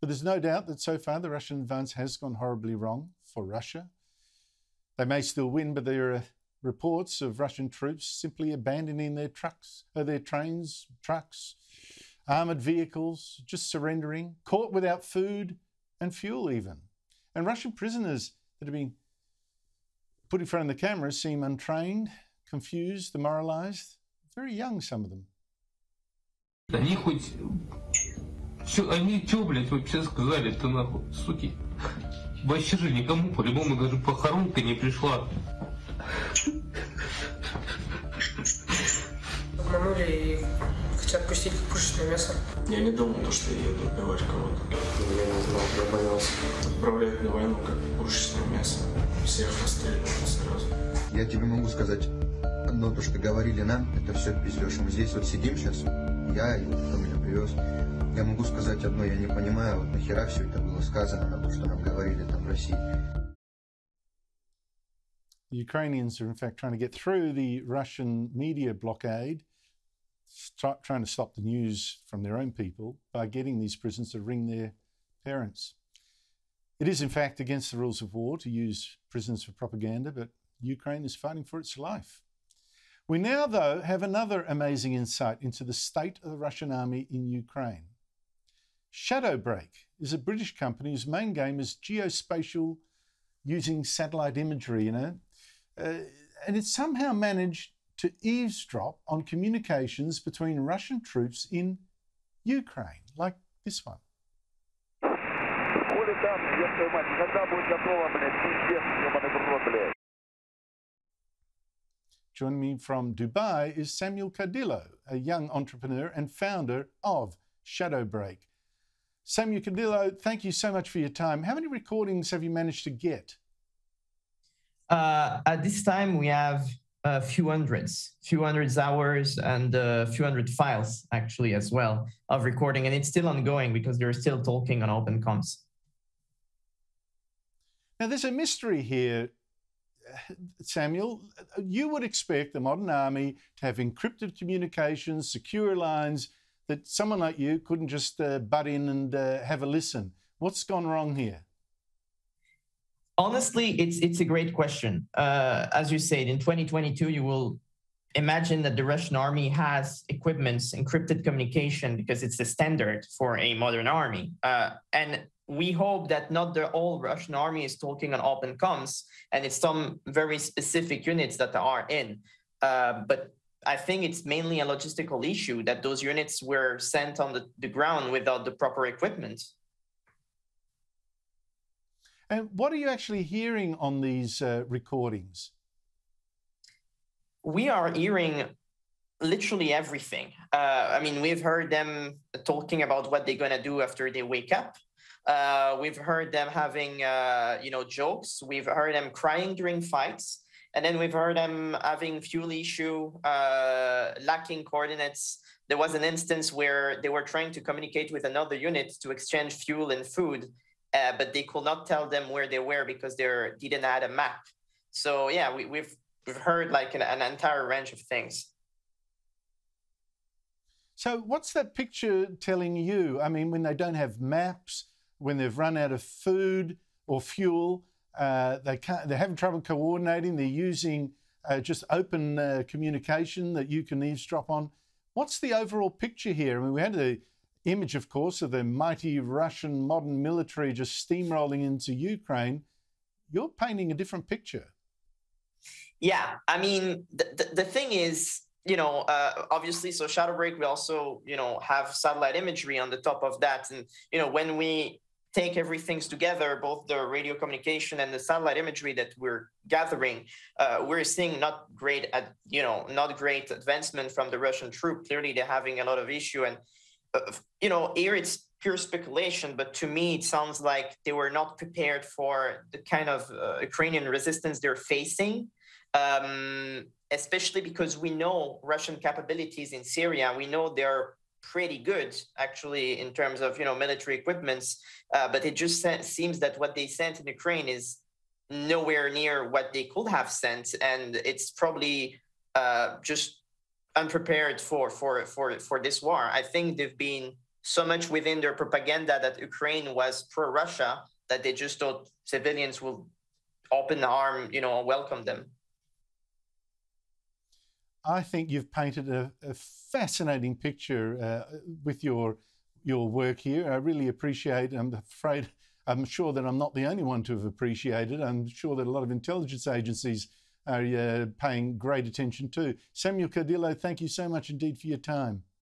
But there's no doubt that so far the Russian advance has gone horribly wrong for Russia. They may still win, but there are reports of Russian troops simply abandoning their trains, trucks, armoured vehicles, just surrendering, caught without food and fuel even. And Russian prisoners that have been put in front of the camera seem untrained, confused, demoralised, very young, some of them. Они чё, блядь, вообще сказали-то нахуй, суки? Вообще же никому по-любому даже похоронка не пришла. Обманули и хотят пустить как пушечное мясо. Я не думал, что я еду убивать кого-то. Я не знал, я боялся отправлять на войну как пушечное мясо. Всех расстреливали сразу. Я тебе могу сказать одно, то, что говорили нам, это все пиздёж. Мы здесь вот сидим сейчас, я и кто меня привез. Я могу сказать одно, я не понимаю, вот нахера все это было сказано, на то, что нам говорили там в России. The Ukrainians are in fact trying to get through the Russian media blockade, trying to stop the news from their own people by getting these prisoners to ring their parents. It is in fact against the rules of war to use prisoners for propaganda, but Ukraine is fighting for its life. We now, though, have another amazing insight into the state of the Russian army in Ukraine. ShadowBreak is a British company whose main game is geospatial using satellite imagery, and it's somehow managed to eavesdrop on communications between Russian troops in Ukraine, like this one. Joining me from Dubai is Samuel Cardillo, a young entrepreneur and founder of ShadowBreak. Samuel Cardillo, thank you so much for your time. How many recordings have you managed to get? At this time, we have a few hundred hours and a few hundred files actually as well of recording, and it's still ongoing because they're still talking on open comms. Now, there's a mystery here, Samuel. You would expect the modern army to have encrypted communications, secure lines, that someone like you couldn't just butt in and have a listen. What's gone wrong here? Honestly, it's a great question. As you said, in 2022, you will imagine that the Russian army has equipments, encrypted communication, because it's the standard for a modern army. And we hope that not the whole Russian army is talking on open comms, and it's some very specific units that are in. But I think it's mainly a logistical issue that those units were sent on the ground without the proper equipment. And what are you actually hearing on these recordings? We are hearing literally everything. I mean, we've heard them talking about what they're going to do after they wake up. We've heard them having, jokes. We've heard them crying during fights. And then we've heard them having fuel issue, lacking coordinates. There was an instance where they were trying to communicate with another unit to exchange fuel and food, but they could not tell them where they were because they didn't have a map. So yeah, we've heard like an entire range of things. So what's that picture telling you? I mean, when they don't have maps, when they've run out of food or fuel, they're having trouble coordinating, they're using just open communication that you can eavesdrop on. What's the overall picture here? I mean, we had the image, of course, of the mighty Russian modern military just steamrolling into Ukraine. You're painting a different picture. Yeah, I mean, the thing is, obviously, so ShadowBreak, we also, have satellite imagery on the top of that. And, when we take everything together, both the radio communication and the satellite imagery that we're gathering, we're seeing not great advancement from the Russian troop. Clearly, they're having a lot of issue. And, here it's pure speculation, but to me, it sounds like they were not prepared for the kind of Ukrainian resistance they're facing. Especially because we know Russian capabilities in Syria. We know they're pretty good, actually, in terms of, military equipments. But it just seems that what they sent in Ukraine is nowhere near what they could have sent. And it's probably just unprepared for this war. I think they've been so much within their propaganda that Ukraine was pro-Russia that they just thought civilians will open arm, welcome them. I think you've painted a fascinating picture with your work here. I really appreciate it. I'm sure that I'm not the only one to have appreciated. I'm sure that a lot of intelligence agencies are paying great attention too. Samuel Cardillo, thank you so much indeed for your time.